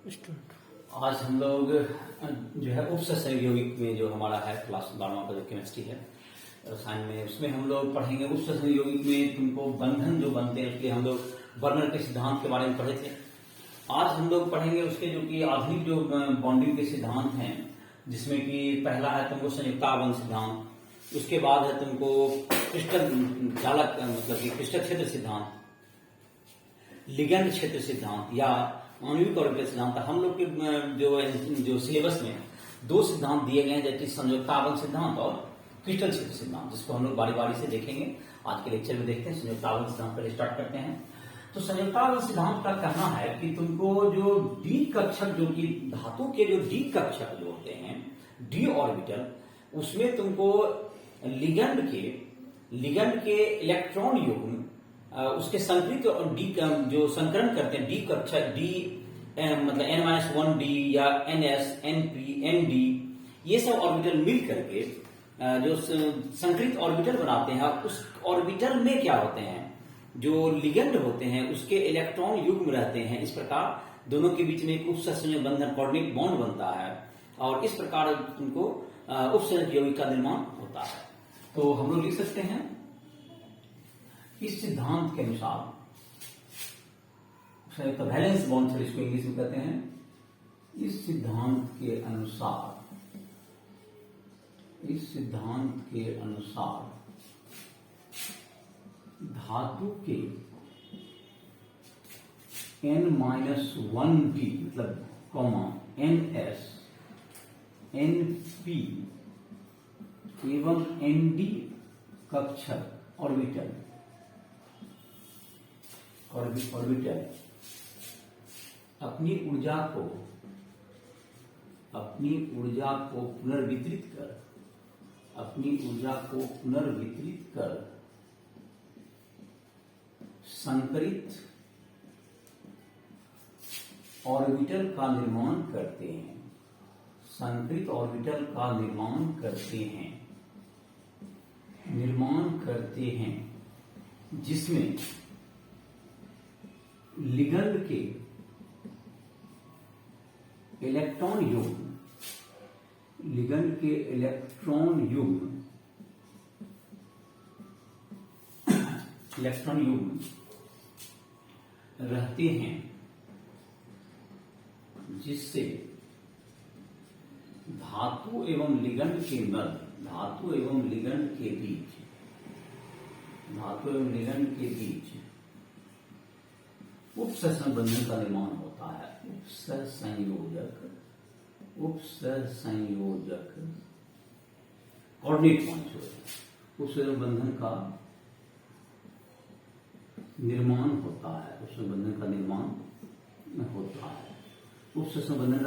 आज हम लोग जो है उपसंयोग यौगिक में जो हमारा है क्लास 12वां का जो केमिस्ट्री है रसायन में, उसमें हम लोग पढ़ेंगे उपसंयोग यौगिक में तुमको बंधन जो बनते हैं उसके हम लोग बर्नर के सिद्धांत के बारे में पढ़े थे। आज हम लोग पढ़ेंगे उसके जो कि आधुनिक जो बॉन्डिंग के सिद्धांत हैं, जिसमें कि पहला है तुमको संयुक्ताबंध सिद्धांत, उसके बाद है तुमको क्रिस्टल चालक मतलब कि क्रिस्टल क्षेत्र सिद्धांत, लिगेंड क्षेत्र सिद्धांत या आणविक ऑर्बिटल सिद्धांत। हम लोग के जो सिलेबस में दो सिद्धांत दिए गए हैं, जैसे संयुक्ताबंध सिद्धांत और क्रिस्टल क्षेत्र सिद्धांत, जिसको हम लोग बारी बारी से देखेंगे। आज के लेक्चर में देखते हैं संयुक्ताबंध सिद्धांत पहले स्टार्ट करते हैं। तो संयुक्ताबंध सिद्धांत का कहना है कि तुमको जो डी कक्षक जो कि धातु के जो डी कक्षक जो होते हैं डी ऑर्बिटल, उसमें तुमको लिगेंड के इलेक्ट्रॉन युग्म उसके संकृत और डी जो संकरण करते हैं डी कक्षक डी मतलब n-1d या ns np nd, ये सब ऑर्बिटल मिल करके जो संकृत ऑर्बिटल बनाते हैं। उस ऑर्बिटल में क्या होते हैं, जो लिगेंड होते हैं उसके इलेक्ट्रॉन युग्म रहते हैं। इस प्रकार दोनों के बीच में एक उपसंयोग बंधन कोऑर्डिनेट बॉन्ड बनता है और इस प्रकार तुमको उपसंयोग यौगिक का निर्माण होता है। तो हम लोग लिख सकते हैं इस सिद्धांत के अनुसार तो वैलेंस बॉन्ड से इसको इंग्लिश में कहते हैं। इस सिद्धांत के अनुसार धातु के n-1d मतलब कॉमा ns np एवं nd कक्षक ऑर्बिटल अपनी ऊर्जा को पुनर्वितरित कर संकरित ऑर्बिटल का निर्माण करते हैं जिसमें लिगेंड के इलेक्ट्रॉन युग्म रहते हैं, जिससे धातु एवं लिगेंड के बीच उपसंयोग बंधन का निर्माण होता है। उपसंयोजक कोऑर्डिनेट पॉइंट उपसंयोग बंधन का निर्माण होता है। उपसंयोग बंधन का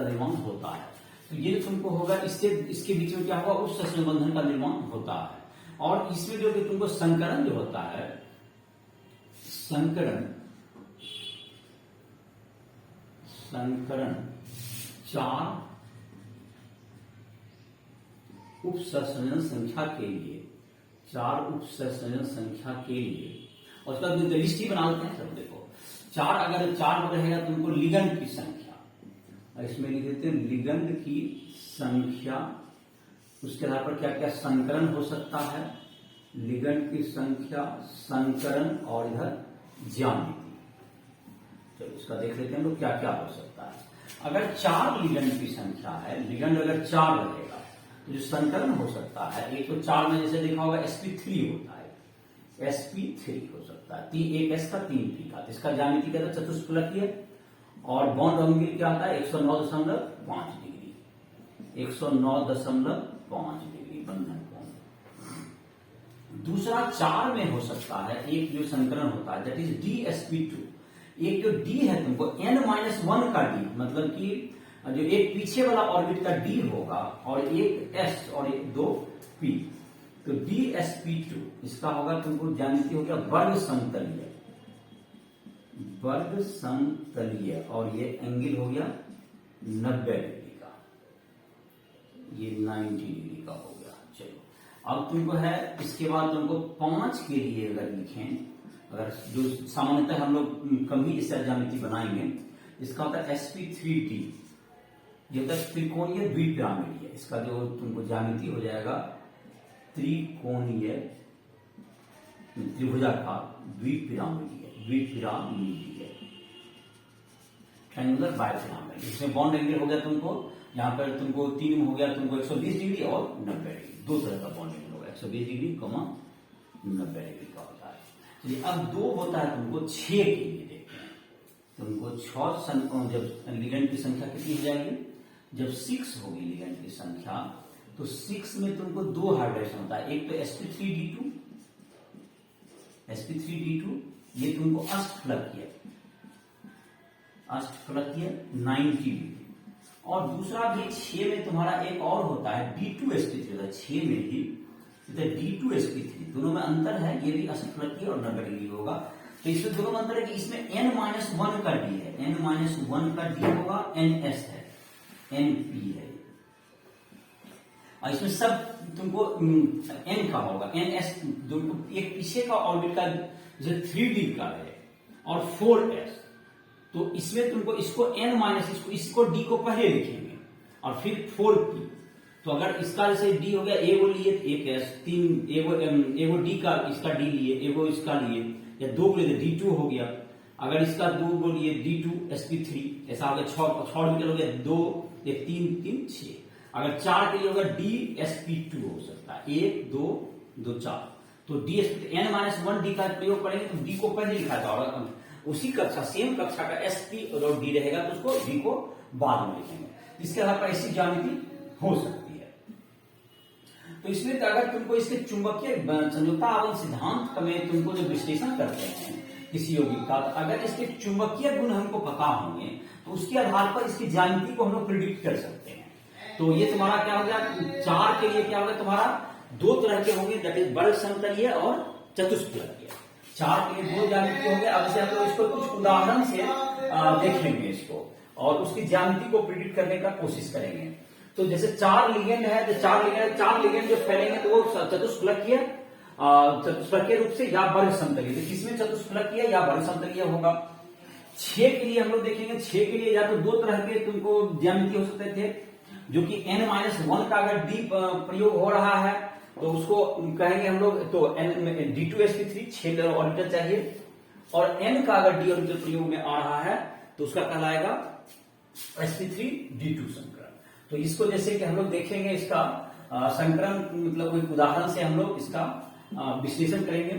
निर्माण होता है। तो ये तुमको होगा, इसके बीच में क्या होगा, उपसंयोग बंधन का निर्माण होता है। और इसमें जो कि तुमको संकरण जो होता है, संकरण 4 उपसंयोजन संख्या के लिए, और उसका लिस्ट ही बना लेते हैं। सब देखो 4 अगर 4 रहेगा तुमको लिगेंड की संख्या, और इसमें लिख देते हैं लिगेंड की संख्या, उसके आधार पर क्या क्या संकरण हो सकता है, लिगेंड की संख्या, संकरण और इधर ज्यामिति। चलो इसका देख लेते हैं लोग क्या क्या हो सकता है। अगर 4 लिगेंड की संख्या है, लिगेंड अगर 4 रहेगा तो जो संकरण हो सकता है, एक तो 4 में जैसे देखा होगा sp3 होता है, sp3 हो सकता है, 1s का 3p का, इसका ज्यामिति क्या था, चतुष्फलकीय, और बॉन्ड एंगल क्या आता है 109.5 डिग्री, 109.5 डिग्री बंधन कोण। दूसरा 4 में हो सकता है एक जो संकरण होता है, दैट इज dsp2। एक जो d है तुमको n-1 का d, मतलब कि जो एक पीछे वाला ऑर्बिट का d होगा और एक s और एक 2p, तो dsp2 इसका होगा तुमको ज्यामिति हो गया वर्ग समतलीय, और ये एंगल हो गया 90 डिग्री का, ये 90 डिग्री का हो गया। चलो अब तुमको है, इसके बाद तुमको 5 के लिए अगर लिखें, अगर जो सामान्यतः हम लोग कम ही इससे ज्यामिति बनाएंगे, इसका होता है sp3d, ये होता है त्रिकोणीय द्विपिरामिडीय। इसका जो तुमको ज्यामिति हो जाएगा त्रिकोणीय त्रिभुजाकार द्विपिरामिडीय ट्रायंगुलर बायपिरामिड। इसमें बॉन्ड एंगल हो गया तुमको, यहाँ पर तुमको 3 हो गया तुमको 120 डिग्री और 90 डिग्री, दो तरह का बॉन्ड एंगल होगा, 120 डिग्री 90 डिग्री का होता है। चलिए अब 2 होता है तुमको 6 के लिए देखते हैं। तुमको 6 जब लिगेंड की संख्या कितनी हो जाएगी, जब 6 होगी लिगेंड की संख्या, तो 6 में तुमको 2 हाइब्रिडेशन होता है। एक तो sp3d2, ये तुमको अष्टफलकीय 90 डिग्री, और दूसरा भी 6 में तुम्हारा एक और होता है d2sp3, 6 में ही d2sp3, दोनों में अंतर है, ये भी अष्टफलकीय और 90 डिग्री होगा। तो इसमें दोनों में अंतर है कि इसमें n-1 का d है, n-1 का d होगा, ns है, np है, और इसमें सब तुमको n का होगा, ns जो एक पीछे का ऑर्बिट का जो 3d का है और 4s, तो इसमें तुमको इसको n माइनस इसको d को पहले लिखेंगे और फिर 4p। तो अगर इसका जैसे d हो गया, एगो लिए एक s, 3 एगो d का इसका d लिए, एगो इसका लिए, या 2 को लिए d2 हो गया। अगर इसका 2 को लिए d2sp3, ऐसा हो गया 6 ऑर्बिटल हो गया, 2 1 3 3 6। अगर 4 के लिए होगा dsp2 हो सकता है, 1 2 2 4। तो dsp n-1 d का प्रयोग करेंगे तो d को पहले लिखा था, और उसी कक्षा सेम कक्षा का sp और d रहेगा तो उसको d को बाद में लिखेंगे। इसके आधार पर ऐसी ज्यामिति हो सकती है। तो इसमें अगर तुमको इसके चुंबकीय संयुक्ता आवन सिद्धांत में तुमको जो विश्लेषण करते हैं किसी यौगिक का, तो अगर इसके चुंबकीय गुण हमको पता होंगे तो उसके आधार पर इसकी ज्यामिति को हम लोग प्रिडिक्ट कर सकते हैं। तो ये तुम्हारा क्या हो गया, 4 के लिए क्या होगा, तुम्हारा 2 तरह के होंगे, दैट इज बल समतलीय और चतुष्फलकीय। 4 के लिए 2 ज्यामिति होंगे। अब से हम लोग इसको कुछ उदाहरण से देखेंगे इसको, और उसकी ज्यामिति को प्रिडिक्ट करने का कोशिश करेंगे। तो जैसे 4 लिगेंड है, तो 4 लिगेंड जो फैलेंगे तो वो चतुष्फलकीय रूप से या वर्ग समतलीय, तो किसमें चतुष्फलकीय या वर्ग समतलीय होगा। 6 के लिए हम लोग देखेंगे, 6 के लिए या तो 2 तरह के तुमको ज्यामिति हो सकते थे, जो कि n-1 का अगर d प्रयोग हो रहा है तो उसको कहेंगे हम लोग, तो d2sp3 6 ऑर्बिटल चाहिए, और n का अगर d ऑर्बिटल प्रयोग में आ रहा है तो उसका कहलाएगा sp3d2 संकरण। तो इसको जैसे कि हम लोग देखेंगे, इसका संकरण मतलब कोई उदाहरण से हम लोग इसका विश्लेषण करेंगे।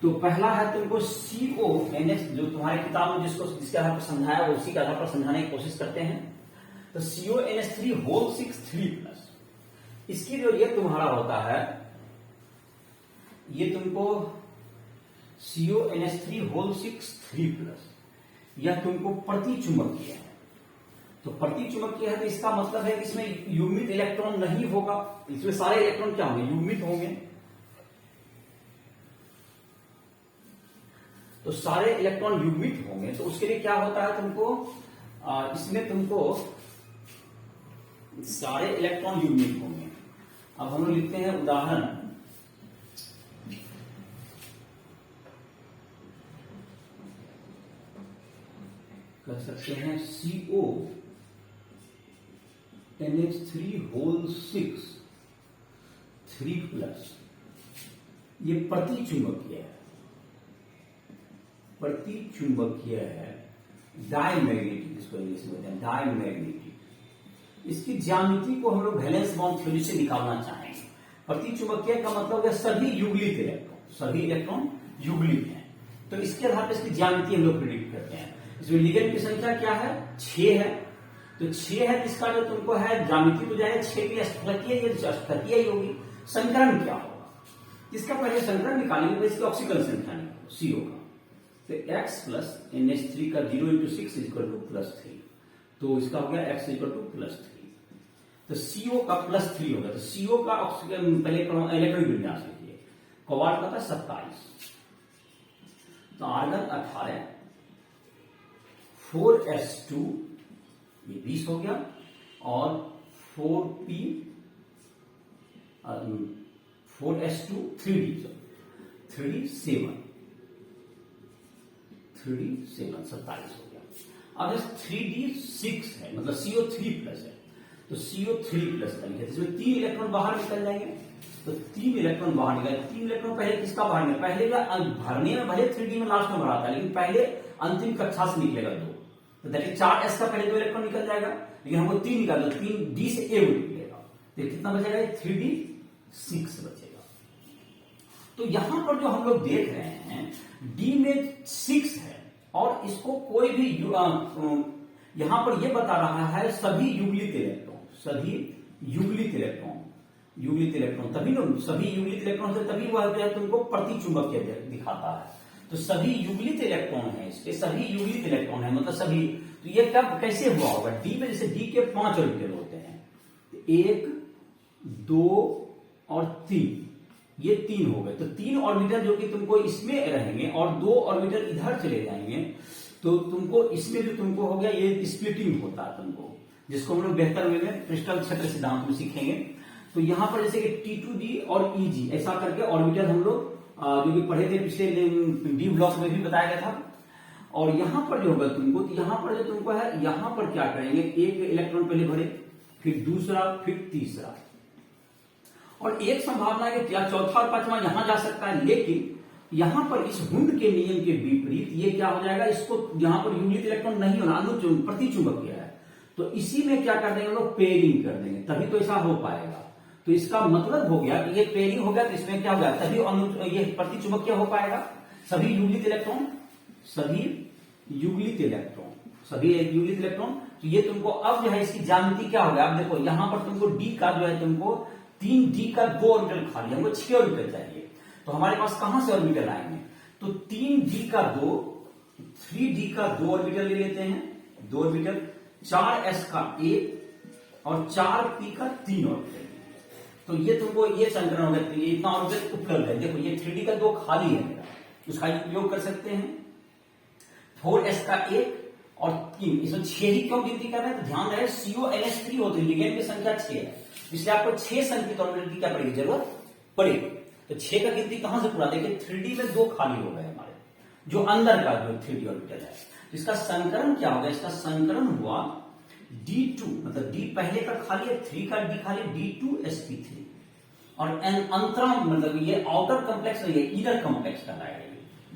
तो पहला है तुमको CONS, जो तुम्हारी किताब में जिसके आधार पर समझाया उसी के आधार पर समझाने की कोशिश करते हैं। तो CONS3 होल 6 3+, इसकी जो ये तुम्हारा होता है, ये तुमको CONS3 होल 6 3+, यह तुमको प्रति चुंबकीय है। तो प्रति चुंबकीय है तो इसका मतलब है कि इसमें युग्मित इलेक्ट्रॉन नहीं होगा, इसमें सारे इलेक्ट्रॉन क्या होंगे, युग्मित होंगे। तो सारे इलेक्ट्रॉन युग्मित होंगे, तो उसके लिए क्या होता है तुमको, इसमें तुमको सारे इलेक्ट्रॉन युग्मित होंगे। अब हम लोग लिखते हैं उदाहरण, कर सकते हैं CONH3 होल 6 3+, ये प्रति चुंबकीय है, डायमैग्नेटिक, इसको इंग्लिश में कहते हैं डायमैग्नेटिक। इसकी ज्यामिति को हम लोग वैलेंस बॉन्ड थ्योरी से निकालना चाहेंगे। प्रति चुंबकीय का मतलब है सभी युगलित इलेक्ट्रॉन, सभी इलेक्ट्रॉन युगलित हैं। तो इसके आधार पर इसकी ज्यामिति हम लोग प्रिडिक्ट करते हैं। इसमें लिगेंड की संख्या क्या है, 6 है। तो 6 है, इसका जो तुमको है ज्यामिति तो जाएगा 6 की अष्टफलकीय, ये अष्टफलकीय ही होगी। संकरण क्या होगा, इसका पहले संकरण निकालेंगे, तो इसकी ऑक्सीकरण संख्या निकालो CO का। तो x प्लस NH3 का 0 × 6 = +3, तो इसका हो गया x = +3। तो CO का +3 होगा, तो CO का ऑक्सीजन पहले इलेक्ट्रॉनिक विन्यास लीजिए। कोबाल्ट का था 27, तो आर्गन 18, 4s2 ये 20 हो गया, और 4s2 3d 7 27 हो गया। अब 3d6 है, मतलब CO3+ है, तो CO3+ का लिखा, इसमें 3 इलेक्ट्रॉन बाहर निकल जाएंगे, तो 3 इलेक्ट्रॉन बाहर निकल, 3 इलेक्ट्रॉन पहले किसका बाहर निकल, पहले का भरने में भले 3d में लास्ट में भरा था, लेकिन पहले अंतिम कक्षा से निकलेगा 2, तो दैट इज 4s का पहले 2 इलेक्ट्रॉन निकल जाएगा, लेकिन हमको 3 निकालना, 3d से a निकलेगा, तो कितना बचेगा, 3d6 बचेगा। तो यहां पर जो हम लोग देख रहे हैं d में 6 है, और इसको कोई भी यहां पर यह बता रहा है सभी युगलित इलेक्ट्रॉन, सभी युगलित इलेक्ट्रॉन, युगलित इलेक्ट्रॉन तभी लोग, सभी युगलित इलेक्ट्रॉन से तभी वह जो है तुमको प्रति चुंबकीय दिखाता है, तो सभी युगलित इलेक्ट्रॉन है, इसके सभी युगलित इलेक्ट्रॉन है, मतलब सभी, तो ये कब कैसे हुआ होगा, डी में जैसे डी के 5 ऑर्बिटल होते हैं, 1 2 और 3, ये 3 हो गए, तो 3 ऑर्बिटल जो कि तुमको इसमें रहेंगे और 2 ऑर्बिटल इधर चले जाएंगे, तो तुमको इसमें जो तुमको हो गया ये स्प्लिटिंग होता है तुमको, जिसको हम लोग बेहतर वे में क्रिस्टल क्षेत्र सिद्धांत में सीखेंगे। तो यहां पर जैसे कि T2d और EG ऐसा करके ऑर्बिटल हम लोग जो कि पढ़े थे पिछले डी ब्लॉक में भी बताया गया था, और यहां पर जो होगा तुमको, तो यहां पर जो तुमको है, यहां पर क्या करेंगे, एक इलेक्ट्रॉन पहले भरे, फिर दूसरा, फिर तीसरा, और एक संभावना है कि चौथा और पांचवा यहां जा सकता है, लेकिन यहां पर इस हुंड के नियम के विपरीत ये क्या हो जाएगा, इसको यहां पर युगलित इलेक्ट्रॉन नहीं होना, प्रतिचुंबकीय है, तो इसी में क्या कर देंगे लोग, पेयरिंग कर देंगे, तभी तो ऐसा हो पाएगा। तो इसका मतलब हो गया कि ये पेयरिंग हो गया, तो इसमें क्या हो गया, तभी ये प्रतिचुंबकीय हो पाएगा, सभी युगलित इलेक्ट्रॉन, सभी युगलित इलेक्ट्रॉन, सभी युगलित इलेक्ट्रॉन। तो ये तुमको अब जो है इसकी ज्यामिति क्या हो गया, अब देखो यहां पर तुमको डी का जो है तुमको 3d का 2 ऑर्बिटल खाली, हमको 6 ऑर्बिटल चाहिए, तो हमारे पास कहां से ऑर्बिटल आएंगे, तो 3d का 2, 3d का 2 ऑर्बिटल ले लेते हैं, 2 ऑर्बिटल, 4s का 1 और 4p का 3 ऑर्बिटल, तो ये तुमको ये संकरण हो गया, इतना ऑर्बिटल उपलब्ध है, देखो ये 3d का 2 खाली है मेरा, उसका उपयोग कर सकते हैं, 4s का 1 और 3, इसमें 6 ही क्यों गिनती कर रहे हैं, तो ध्यान रहे CONH3 होते हैं, लिगेंड की संख्या 6 है, इसलिए आपको 6 संख्यित ऑर्बिटल की क्या पड़ेगी, जरूरत पड़ेगी, तो 6 का गिनती कहां से पूरा, देखिए 3d में 2 खाली हो गए हमारे, जो अंदर का जो 3d ऑर्बिटल है, इसका संकरण क्या होगा, इसका संकरण हुआ d2, मतलब d पहले का खाली है, 3 का d खाली, d2sp3, और अंतराम मतलब ये आउटर कॉम्प्लेक्स नहीं है, इनर कॉम्प्लेक्स कहलाएगा,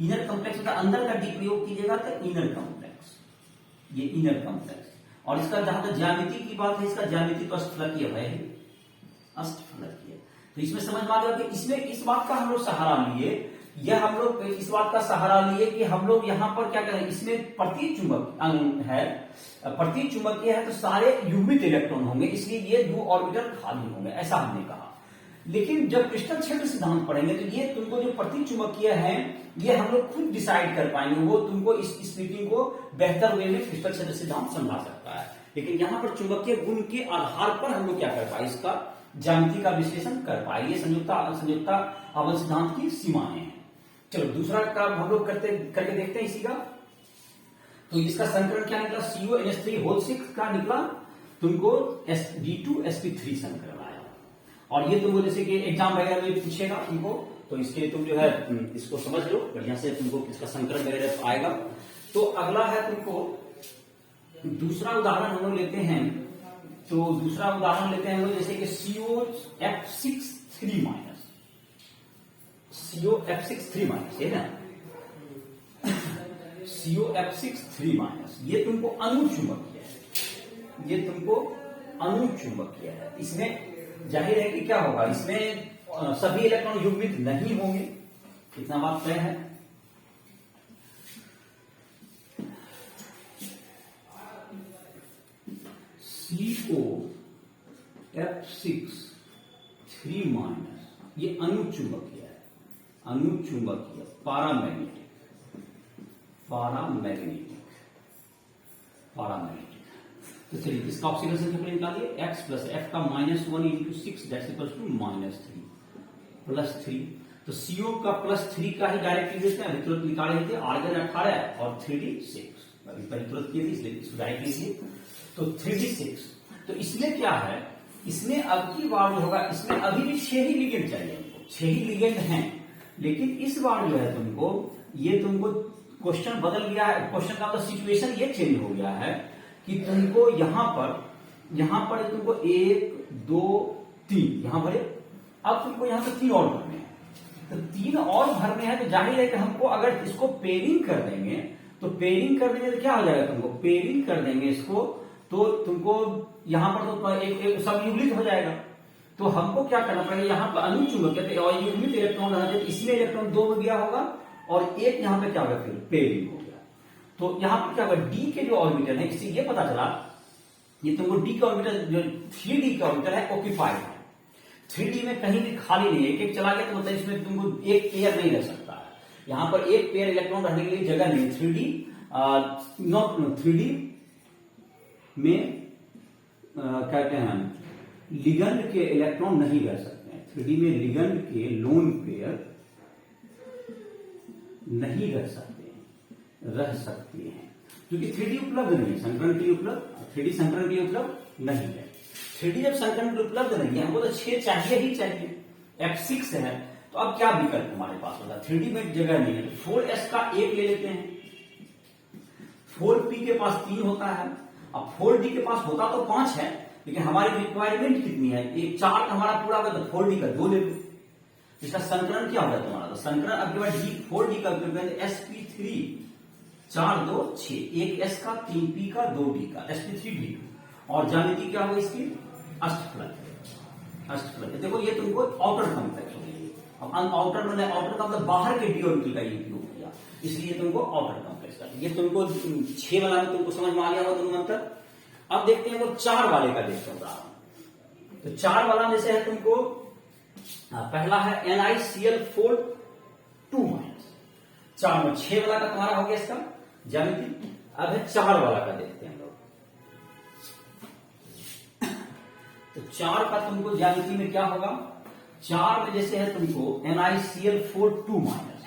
इनर कॉम्प्लेक्स का अंदर का d प्रयोग कीजिएगा तो इनर कॉम्प्लेक्स, ये इनर कॉम्प्लेक्स, और इसका जहां तक ज्यामिति की बात है, इसका ज्यामिति तो अष्टफलकीय है, अष्टफलकीय, तो इसमें समझ में आ गया कि इसमें इस बात का हम लोग सहारा लिए, यह हम लोग इस बात का सहारा लिए कि हम लोग यहां पर क्या करें, इसमें प्रतिचुंबक है, प्रतिचुंबकीय है, तो सारे युग्मित इलेक्ट्रॉन होंगे, इसलिए ये 2 ऑर्बिटल खाली होंगे, ऐसा हमने कहा। लेकिन जब क्रिस्टल क्षेत्र सिद्धांत पढ़ेंगे तो ये तुमको जो प्रतिचुंबकीय है ये हम लोग खुद डिसाइड कर पाएंगे, वो तुमको इस स्प्लिटिंग को बेहतर वे में क्रिस्टल क्षेत्र सिद्धांत समझा सकता है, लेकिन यहां पर चुंबकीय गुण के आधार पर हम लोग क्या कर पाए, इसका ज्यामिति का विश्लेषण कर पाए, ये संयुक्ता आवन सिद्धांत की सीमाएं हैं। चलो दूसरा काम हम लोग करके देखते हैं इसी का, तो इसका संकरण क्या निकला, CONH3 का निकला तुमको D2sp3 संकरण आया, और ये तुमको जैसे कि एग्जाम वगैरह में पूछेगा तुमको, तो इसके तुम जो है इसको समझ लो बढ़िया से, तुमको इसका संकरण वगैरह आएगा। तो अगला है तुमको दूसरा उदाहरण हम लोग लेते हैं, तो दूसरा उदाहरण लेते हैं हम लोग जैसे कि COF6 है ना, COF6 ये तुमको अनुचुंबकीय है, ये तुमको अनुचुंबकीय है, इसमें जाहिर है कि क्या होगा, इसमें सभी इलेक्ट्रॉन युग्मित नहीं होंगे, इतना बात तय है। COF6 ये अनुचुंबकीय है, अनुचुंबकीय पैरामैग्नेटिक। तो चलिए इसका ऑक्सीजन संख्या निकालिए, x प्लस f का -1 × 6 दैट्स इक्वल्स टू -3 +3, तो CO का +3 का ही डायरेक्ट लिख देते हैं, तुरंत निकाले थे, आर्गन 18 और 3d6, अभी पहले तुरंत किए थे इसलिए इसको डायरेक्ट लीजिए, तो 3d6, तो इसमें क्या है, इसमें अब की बार जो होगा, इसमें अभी भी 6 ही लिगेंड चाहिए हमको, 6 ही लिगेंड हैं, लेकिन इस बार जो है तुमको ये तुमको क्वेश्चन बदल गया है, क्वेश्चन का मतलब सिचुएशन ये चेंज हो गया है कि तुमको यहां पर तुमको 1 2 3 यहां भरे, अब तुमको यहां पर 3 और भरने हैं। तो 3 और भरने हैं तो जाहिर है कि हमको अगर इसको पेयरिंग कर देंगे तो क्या हो जाएगा, तुमको पेयरिंग कर देंगे इसको तो तुमको यहां पर तो एक सब युग्मित हो जाएगा। तो हमको क्या करना पड़ेगा, यहाँ पर अनुचुंबक और युग्मित इलेक्ट्रॉन रहना चाहिए, इसमें इलेक्ट्रॉन 2 में गया होगा और एक यहाँ पे क्या होगा, फिर पेयरिंग हो गया। तो यहाँ पर क्या होगा, डी के जो ऑर्बिटल है, इससे ये पता चला ये तुमको डी का ऑर्बिटल जो 3D का ऑर्बिटल है ऑक्यूपाइड है, 3D में कहीं भी खाली नहीं है, एक चला गया तो मतलब इसमें तुमको एक पेयर नहीं रह सकता है, यहाँ पर एक पेयर इलेक्ट्रॉन रहने के लिए जगह नहीं। 3D में कहते हैं लिगेंड के इलेक्ट्रॉन नहीं रह सकते हैं, 3D में लिगेंड के लोन पेयर नहीं रह सकते हैं क्योंकि 3D उपलब्ध नहीं है, संकरण के लिए उपलब्ध, 3D संकरण के लिए उपलब्ध नहीं है। 3D जब संकरण के लिए उपलब्ध नहीं है, हमको तो 6 चाहिए ही चाहिए, F6 है, तो अब क्या विकल्प हमारे पास होगा, 3D में जगह नहीं है तो 4s का 1 ले लेते हैं, 4p के पास 3 होता है, अब 4d के पास होता तो 5 है, लेकिन हमारी रिक्वायरमेंट कितनी है, एक 4 का हमारा पूरा होगा तो 4d का 2 ले लो, इसका संकरण क्या होगा तुम्हारा, तो संकरण अब के बाद 4d का sp3 4 2 6, एक s का 3p का 2d का sp3d2 और ज्यामिति क्या होगा इसकी अष्टफलक। देखो ये तुमको आउटर कॉम्प्लेक्स हो गई, अब आउटर का मतलब बाहर के डी ऑर्बिटल का उपयोग किया, इसलिए तुमको आउटर कॉम्प्लेक्स का, ये तुमको 6 वाला में तुमको समझ में आ गया होगा दोनों अंतर। अब देखते हैं वो 4 वाले का देखते हैं, तो 4 वाला में से है तुमको पहला है NiCl4 2 माइनस, 4 में 6 वाला का तुम्हारा हो गया इसका ज्यामिति। अब है 4 वाला का देखते हैं हम लोग, तो 4 का तुमको ज्यामिति में क्या होगा, 4 में जैसे है तुमको NiCl4 2 माइनस,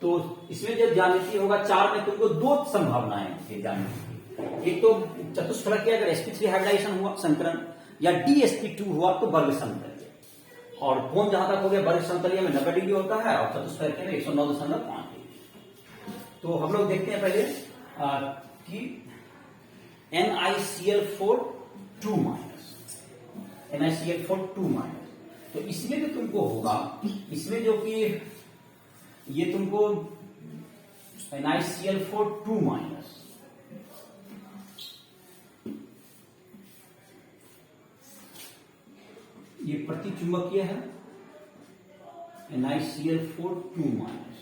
तो इसमें जब ज्यामिति होगा 4 में तुमको 2 संभावनाएं हैं ज्यामिति, एक तो चतुष्फलक के अगर sp3 हाइब्रिडाइजेशन हुआ संकरण, या dsp2 हुआ तो वर्ग समतल, और कोण जहां तक हो गया वर्ग समतलीय में 90 डिग्री होता है और चतुष्फलक में 109.5 डिग्री। तो हम लोग देखते हैं पहले कि NiCl4 2 माइनस, तो इसमें जो तुमको होगा, इसमें जो कि ये तुमको NiCl4 2 माइनस, ये प्रतिचुंबकीय है, NiCl4 2 माइनस,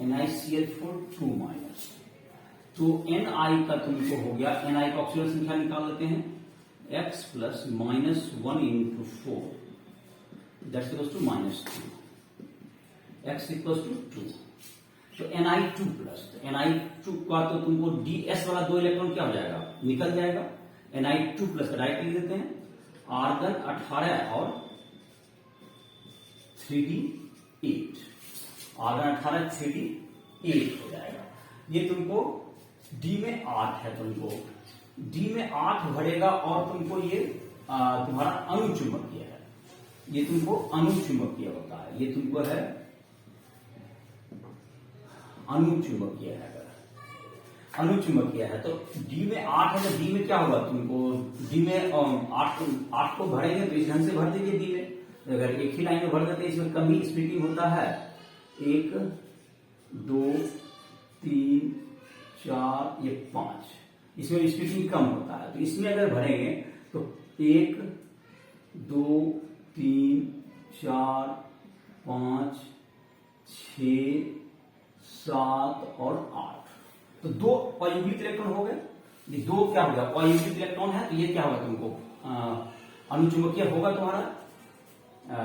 NiCl4 2 माइनस, तो Ni का तुमको हो गया, Ni का ऑक्सीजन संख्या निकाल लेते हैं, x plus minus 1 into 4 that's equals to minus 2, x equals to 2, तो Ni2 प्लस, Ni2 का तो तुमको ds वाला 2 इलेक्ट्रॉन क्या हो जाएगा, निकल जाएगा, Ni2 प्लस डायरेक्ट लिख देते हैं, आर्गन 18 और 3d8, आर्गन 18 3d8 हो जाएगा। ये तुमको डी में 8 है, तुमको डी में 8 भरेगा और तुमको ये तुम्हारा अनुचुंबकीय है, ये तुमको अनुचुंबकीय होता है, ये तुमको है अनुचुंबकीय है, अनुचुंबकीय है, तो डी में 8 है, तो डी में क्या होगा तुमको, डी में 8 को भरेंगे तो इस ढंग से भर देंगे डी में, अगर एक ही लाइन में भर देते हैं इसमें कम ही स्प्लिटिंग होता है, 1 2 3 4 ये 5, इसमें स्प्लिटिंग कम होता है, तो इसमें अगर भरेंगे तो 1 2 3 4 5 6 7 और 8, तो 2 अयुग्मित इलेक्ट्रॉन हो गए, ये 2 क्या होगा अयुग्मित इलेक्ट्रॉन है, तो ये क्या होगा तुमको अनुचुंबकीय होगा तुम्हारा,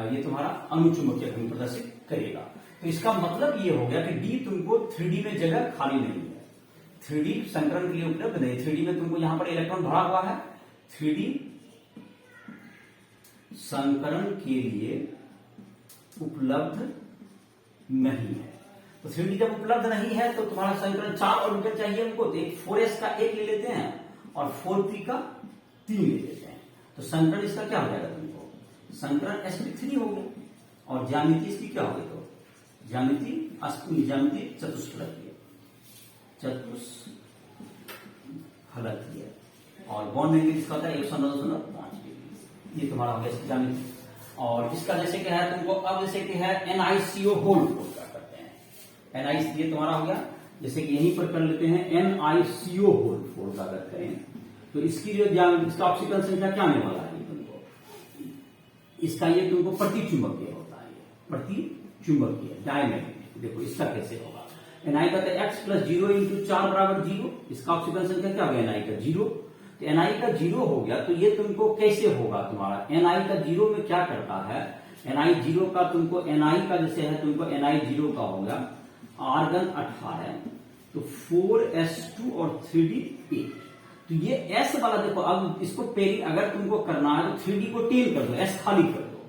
ये तुम्हारा अनुचुंबकीय तुम प्रदर्शित करेगा। तो इसका मतलब ये हो गया कि डी तुमको 3D में जगह खाली नहीं है, 3D संकरण के लिए उपलब्ध नहीं, 3D में तुमको यहां पर इलेक्ट्रॉन भरा हुआ है, 3D संकरण के लिए उपलब्ध नहीं है, तो 3D जब उपलब्ध नहीं है तो तुम्हारा संकरण 4 ऑर्बिटल चाहिए हमको, तो एक 4s का 1 ले लेते हैं और 4p का 3 ले लेते हैं, तो संकरण इसका क्या हो जाएगा तुमको, संकरण sp3 हो गया और ज्यामिति इसकी क्या हो गई, तो ज्यामिति चतुष्फलकीय और बॉन्ड एंगल इसका होता है 109.5 डिग्री। ये तुम्हारा हो गया इसकी ज्यामिति। और इसका जैसे कि है तुमको अब जैसे कि है NiCO होल फोर का करते हैं। ये तुम्हारा हो गया, जैसे कि यहीं पर कर लेते हैं NiCO होल फोर का करते हैं। तो इसकी जो इसका ऑप्टिकल संख्या क्या आने वाला है तुमको, इसका ये तुमको प्रतिचुंबकीय होता है, प्रतिचुंबकीय डायमैग्नेटिक। देखो इसका कैसे होगा, Ni का x प्लस 0 इंटू 4 बराबर 0। इसका ऑप्टिकल संख्या क्या हो गया Ni का 0। तो Ni का 0 हो गया, तो ये तुमको कैसे होगा तुम्हारा Ni का 0 में क्या करता है, Ni 0 का तुमको Ni का जैसे है तुमको Ni 0 का हो गया आर्गन 18, तो 4s2 और 3d8। तो ये s वाला देखो, अब इसको पेयरिंग अगर तुमको करना है तो 3d को 10 कर दो, s खाली कर दो।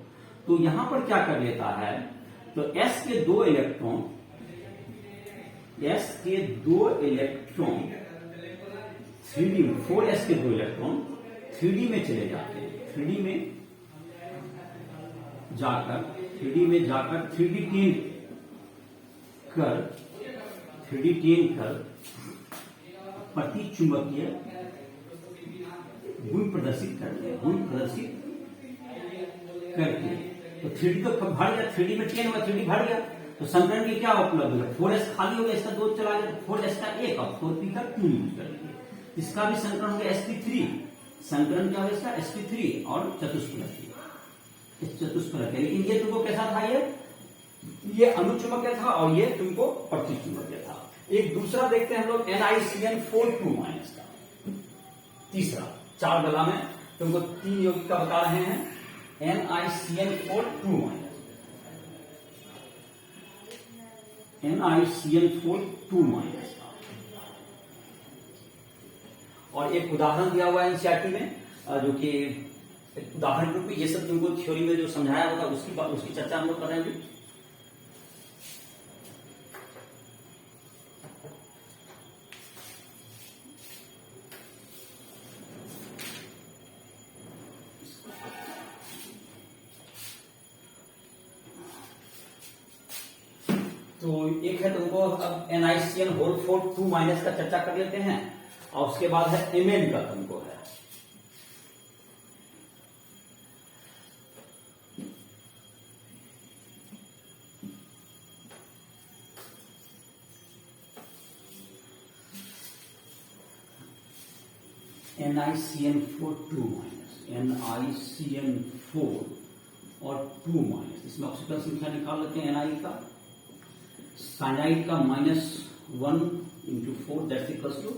तो यहां पर क्या कर लेता है, तो s के दो इलेक्ट्रॉन 3d में 4s के दो इलेक्ट्रॉन 3d में चले जाते हैं। 3d में जाकर 3d10 कर प्रतिचुंबकीय गुण प्रदर्शित करते हैं, करके। तो 3d तो भर गया, 3d में 10 हुआ, 3d भर गया, तो संकरण की क्या उपलब्ध है, 4s खाली हो गया, इसका 2 चला गया, 4s का 1 और 4p का 2 यूज करेंगे। इसका भी संकरण हो गया sp3, संकरण क्या होगा इसका sp3 और चतुष्फलकीय। लेकिन ये तुमको कैसा था, ये अनुचुंबकीय था और ये तुमको प्रतिचुंबकीय था। एक दूसरा देखते हैं हम लोग NiCN4 माइनस का, तीसरा 4 गला में तुमको 3 यौगिक का बता रहे हैं NiCN4 माइनस, NiCN4 माइनस का। और एक उदाहरण दिया हुआ है एनसीईआरटी में, जो कि एक उदाहरण रूप में ये सब तुमको थ्योरी में जो समझाया होगा उसकी चर्चा हम लोग कर रहे हैं। तो एक है तुमको अब NiCN4 माइनस का चर्चा कर लेते हैं, और उसके बाद है Mn का तुमको है। NiCN4 माइनस, NiCN4 और 2 माइनस, इसमें ऑक्सीजन संख्या निकाल लेते हैं Ni का, साइनाइड का -1 into 4 that's equals to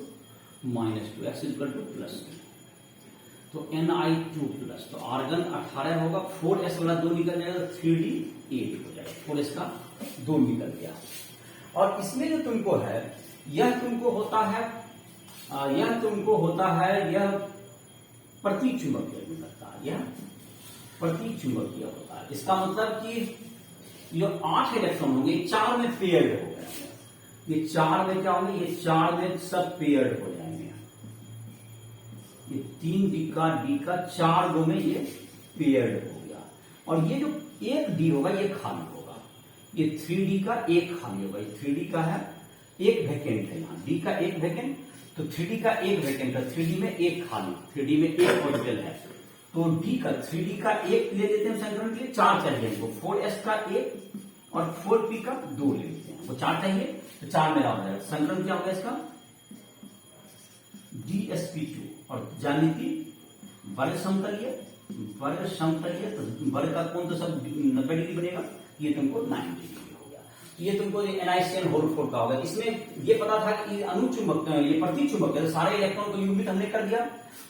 -2, x equal to +2। तो Ni2 प्लस, तो आर्गन 18 होगा, 4s वाला 2 निकल जाएगा, 3d8 हो जाएगा, 4s का 2 निकल गया। और इसमें जो तुमको है यह तुमको होता है यह प्रतिचुंबकीय होता है, यह प्रतिचुंबकीय होता है। इसका मतलब कि ये 8 इलेक्ट्रॉन होंगे, 4 में पेयर्ड हो गए, ये 4 में क्या होंगे, ये 4 में सब पेयर्ड हो जाएंगे। ये 3 d का 4 गो में ये पेयर्ड हो गया। और ये जो 1 d होगा ये खाली होगा, ये 3d का 1 खाली होगा, ये 3d का है 1 वैकेंट है, यहाँ d का 1 वैकेंट, तो 3d का 1 वैकेंट है, 3d में 1 खाली, 3d में 1 ऑर्बिटल है, तो 3d का 1 ले लेते हैं संकरण के लिए, 4 चाहिए हमको, 4s का 1 और 4p का 2 ले लेते हैं, वो 4 चाहिए, तो 4 मेरा हो जाएगा। संकरण क्या होगा इसका dsp2, और ज्यामिति वर्ग समतलीय, तो वर्ग का कोण तो सब 90 डिग्री बनेगा, ये तुमको 90 डिग्री हो गया। ये तुमको NiCN4 का होगा। इसमें ये पता था कि अनुचुंबक, ये प्रतिचुंबक है, सारे इलेक्ट्रॉन को युग्मित हमने कर दिया,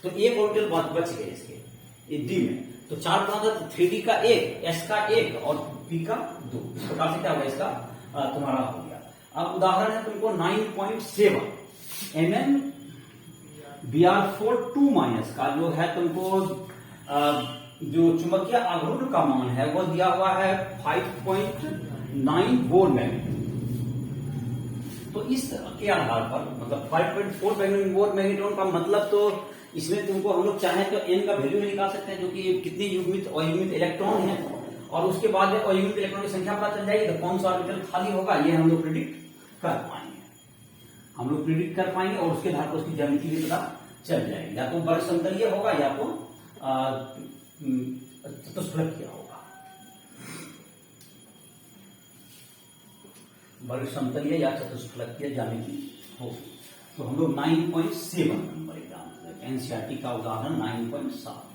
तो 1 ऑर्बिटल बच गए इसके डी में, तो 4 बना था, तो 3d का 1, s का 1 और p का 2, इस प्रकार से क्या होगा इसका तुम्हारा हो गया। अब उदाहरण है तुमको 9.7 MnBr4 माइनस का, जो है तुमको जो चुंबकीय आघूर्ण का मान है वो दिया हुआ है 5.9 बोर मैग्नेट्रॉन। तो इसके आधार पर मतलब 5.4 बोर मैग्नेट्रॉन का मतलब, तो इसमें तुमको हम लोग चाहें तो n का वैल्यू निकाल सकते हैं, जो कि कितने युग्मित और युग्मित इलेक्ट्रॉन हैं, और उसके बाद अयुग्मित इलेक्ट्रॉन की संख्या पता चल जाएगी तो कौन सा ऑर्बिटल खाली होगा ये हम लोग प्रिडिक्ट कर पाएंगे, और उसके आधार पर उसकी ज्यामिति भी पता चल जाएगी। या तो वर्ग समतलीय होगा या तो चतुष्फलकीय होगा। वर्ग समतलीय या चतुष्फलकीय ज्यामिति होगी। तो हम लोग 9.7 नंबर एग्जाम एनसीईआरटी का उदाहरण 9.7।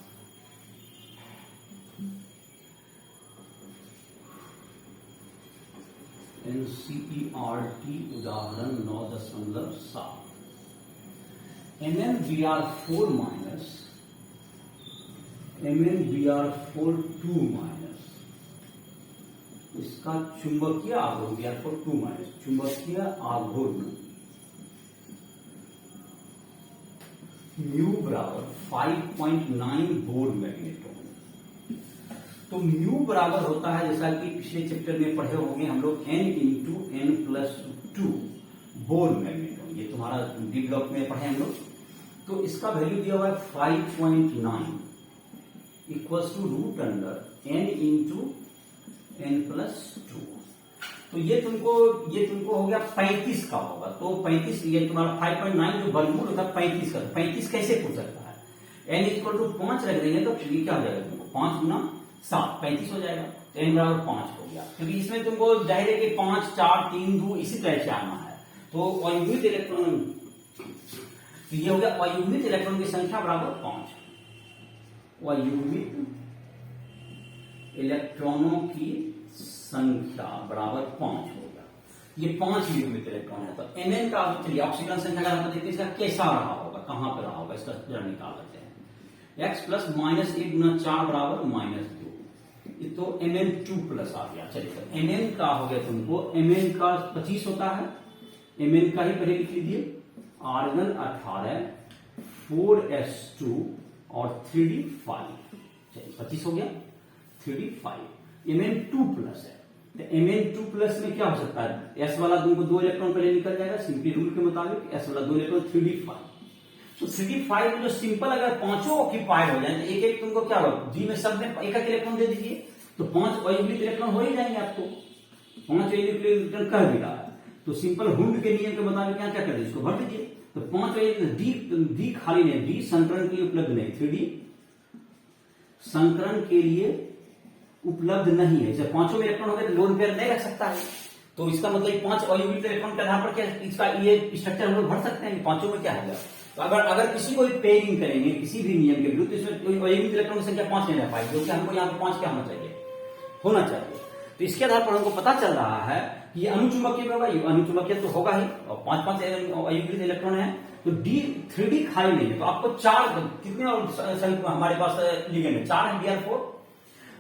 एनसीईआरटी उदाहरण 9.7 MnBr4 माइनस MnBr4 2 माइनस इसका चुंबकीय आघूर्ण Br4 2 माइनस चुंबकीय आघूर्ण म्यू बराबर 5.9 बोर मैग्नेट्रॉन। तो म्यू बराबर होता है, जैसा कि पिछले चैप्टर में पढ़े होंगे हम लोग, n×n+2 बोर मैग्नेट्रॉन। ये तुम्हारा डी ब्लॉक में पढ़े हम लोग। तो इसका वैल्यू दिया हुआ है 5.9 इक्वल्स टू √n×n+2। तो ये तुमको हो गया 35 का होगा। तो 35 ये तुम्हारा 5.9 जो वर्गमूल होता है 35 का। 35 कैसे पूछ सकता है? n = 5 रख देंगे तो ये क्या हो जाएगा तुमको 5 × 7 35 हो जाएगा। तो n = 5 हो गया, क्योंकि इसमें तुमको जाहिर है कि 5 4 3 2 इसी तरह से आना है। तो अयुग्मित इलेक्ट्रॉन, तो ये हो गया अयुग्मित इलेक्ट्रॉन की संख्या बराबर 5। अयुग्मित इलेक्ट्रॉनों की संख्या बराबर 5 हो गया। ये 5 युग्मित इलेक्ट्रॉन है। तो Mn का चलिए ऑक्सीजन संख्या का देखते हैं इसका कैसा रहा होगा, कहां पर रहा होगा, इसका जरा निकाल लेते हैं। x प्लस माइनस 1 × 4 बराबर -2। तो Mn2+ आ गया। चलिए तो Mn का हो गया तुमको, Mn का 25 होता है, Mn का ही पहले लिख लीजिए। आर्गन 18 4s2 और 3d5। चलिए 25 हो गया, 3d5। Mn2+ है। तो Mn2+ में क्या हो सकता है? s वाला तुमको 2 इलेक्ट्रॉन पहले निकल जाएगा सिंपली रूल के मुताबिक। s वाला 2 इलेक्ट्रॉन 3d5। तो 3d5 जो सिंपल अगर पांचों ऑक्यूपाइड हो जाए तो एक एक तुमको क्या होगा, डी में सब में एक एक इलेक्ट्रॉन दे दीजिए तो 5 अयुग्मित इलेक्ट्रॉन हो ही जाएंगे आपको। 5 अयुग्मित इलेक्ट्रॉन कर भी रहा है तो सिंपल हुंड के नियम के मुताबिक क्या कर दीजिए, इसको भर दीजिए। तो 5 डी खाली नहीं, डी संकरण के लिए उपलब्ध नहीं, 3d संकरण के लिए उपलब्ध नहीं है। जब पांचों में इलेक्ट्रॉन हो गए तो लोन पेयर नहीं रख सकता है। तो इसका मतलब 5 अयुग्मित इलेक्ट्रॉन के आधार पर क्या इसका ये स्ट्रक्चर हम लोग भर सकते हैं। पांचों में क्या होगा, तो अगर किसी को पेयरिंग करेंगे किसी भी नियम के विरुद्ध, इसमें अयुग्मित इलेक्ट्रॉन की संख्या 5 नहीं रह पाएगी, क्योंकि हमको यहाँ पे 5 क्या होना चाहिए। तो इसके आधार पर हमको पता चल रहा है कि ये अनुचुंबकीय में होगा, ये अनुचुंबकीय तो होगा ही, और 5 अयुग्मित इलेक्ट्रॉन है। तो डी 3d खाली नहीं है। तो आपको 4 कितने हमारे पास लिगेंड है, 4 है Br4।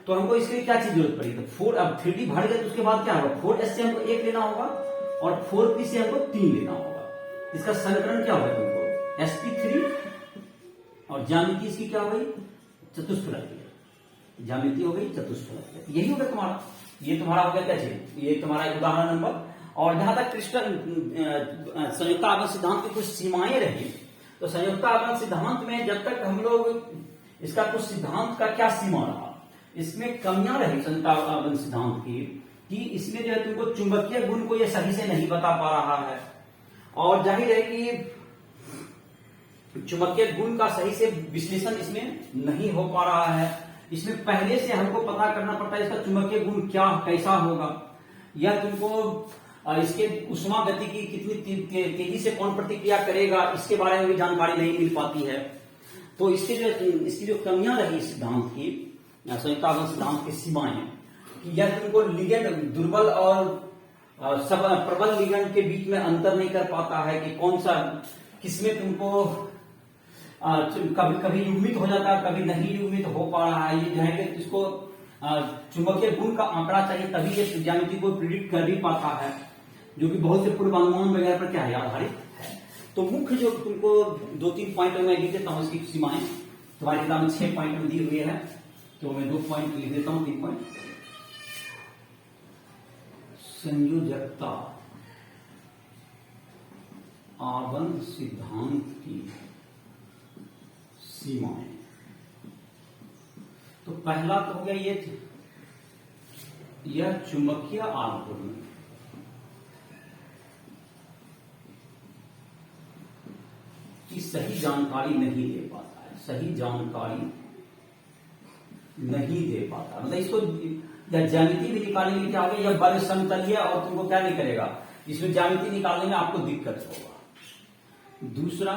तो हमको इसके लिए क्या चीज जरूरत पड़ी, तो 4 अब 3d भर गया तो उसके बाद क्या होगा, 4s से हमको 1 लेना होगा और 4p से हमको 3 लेना होगा। इसका संकरण क्या होगा तुमको sp3, और ज्यामिति इसकी क्या हो गई, चतुष्फलकीय ज्यामिति हो गई चतुष्फलकीय। यही होगा तुम्हारा, ये तुम्हारा हो गया क्या चीज, ये तुम्हारा उदाहरण नंबर। और जहां तक क्रिस्टल संयुक्त आगमन सिद्धांत की कुछ सीमाएं रही, तो संयुक्त आगमन सिद्धांत में जब तक हम लोग इसका कुछ सिद्धांत का क्या सीमा रहा, इसमें कमियां रही संयुक्त आगमन सिद्धांत की कि इसमें जो है तुमको चुंबकीय गुण को ये सही से नहीं बता पा रहा है, और जाहिर है कि चुंबकीय गुण का सही से विश्लेषण इसमें नहीं हो पा रहा है। इसमें पहले से हमको पता करना पड़ता है इसका चुंबकीय गुण क्या कैसा होगा, या तुमको इसके उष्मा गति की कितनी तेजी से कौन प्रतिक्रिया करेगा, इसके बारे में भी जानकारी नहीं मिल पाती है। तो इसकी जो कमियां रही सिद्धांत की, संयुक्त आगमन सिद्धांत की सीमाएं, या तुमको लिगेंड दुर्बल और सब प्रबल लिगेंड के बीच में अंतर नहीं कर पाता है कि कौन सा किसमें तुमको कभी कभी युग्मित हो जाता है, कभी नहीं युग्मित हो पा रहा है। ये जो है कि इसको चुंबकीय गुण का आंकड़ा चाहिए तभी ये ज्यामिति को प्रिडिक्ट कर भी पाता है, जो कि बहुत से पूर्वानुमान वगैरह पर क्या है आधारित है। तो मुख्य जो तुमको 2-3 पॉइंट में लिख देता हूं, इसकी सीमाएं तुम्हारी किताब में 6 पॉइंट में दी हुई है, तो मैं 2 पॉइंट लिख देता हूं। 3 पॉइंट, संयोजकता आबंध सिद्धांत की सीमाएं। तो पहला तो हो गया ये यह चुंबकीय आघूर्ण की सही जानकारी नहीं दे पाता है, सही जानकारी नहीं दे पाता, मतलब इसको या ज्यामिति भी निकालने में क्या होगा, यह बल समतलीय और तुमको क्या नहीं करेगा, इसमें ज्यामिति निकालने में आपको दिक्कत होगा। दूसरा,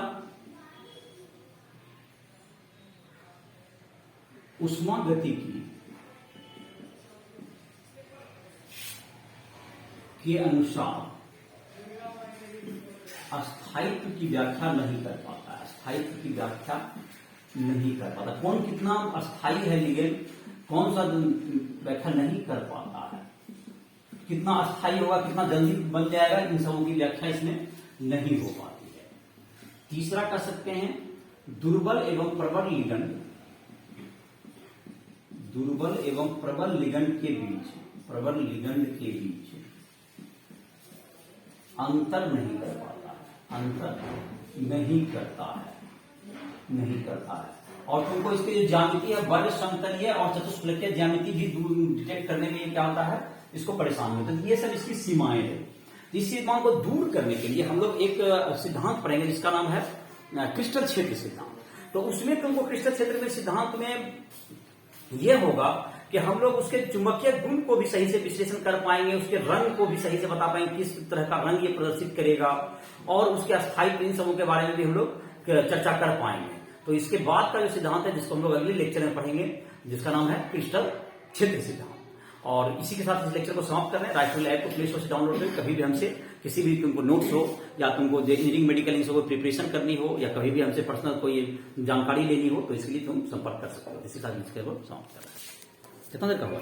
ऊष्मागतिकी के अनुसार अस्थायित्व की व्याख्या नहीं कर पाता है, अस्थायित्व की व्याख्या नहीं कर पाता। कौन कितना अस्थायी है लिगेंड, कौन सा व्याख्या नहीं कर पाता है, कितना अस्थायी होगा, कितना जल्दी बन जाएगा, इन सबों की व्याख्या इसमें नहीं हो पाती है। तीसरा कह सकते हैं दुर्बल एवं प्रबल लिगेंड, दुर्बल एवं प्रबल लिगेंड के बीच, प्रबल लिगेंड के बीच अंतर नहीं कर पाता है, अंतर नहीं करता है, नहीं करता है। और तुमको इसकी जो ज्यामिति है वर्ग समतलीय और चतुष्फलकीय ज्यामिति भी डिटेक्ट करने में क्या होता है, इसको परेशान होता है। ये सब इसकी सीमाएं है। इस सीमाओं को दूर करने के लिए हम लोग एक सिद्धांत पढ़ेंगे जिसका नाम है क्रिस्टल क्षेत्र सिद्धांत। तो उसमें तुमको क्रिस्टल क्षेत्र में सिद्धांत में यह होगा कि हम लोग उसके चुंबकीय गुण को भी सही से विश्लेषण कर पाएंगे, उसके रंग को भी सही से बता पाएंगे, किस तरह का रंग ये प्रदर्शित करेगा, और उसके अस्थायी इन सबों के बारे में भी हम लोग चर्चा कर पाएंगे। तो इसके बाद का जो सिद्धांत है जिसको हम लोग अगले लेक्चर में पढ़ेंगे, जिसका नाम है क्रिस्टल क्षेत्र सिद्धांत। और इसी के साथ इस लेक्चर को समाप्त कर रहे हैं। राइफल ऐप को प्ले स्टोर से डाउनलोड करें। कभी भी हमसे किसी भी तुमको नोट्स हो या तुमको इंजीनियरिंग मेडिकल इन सबको प्रिपरेशन करनी हो या कभी भी हमसे पर्सनल कोई जानकारी लेनी हो तो इसके लिए तुम संपर्क कर सकते हो। इसी के साथ इसके समाप्त कर रहे हैं। कितना देर का हुआ?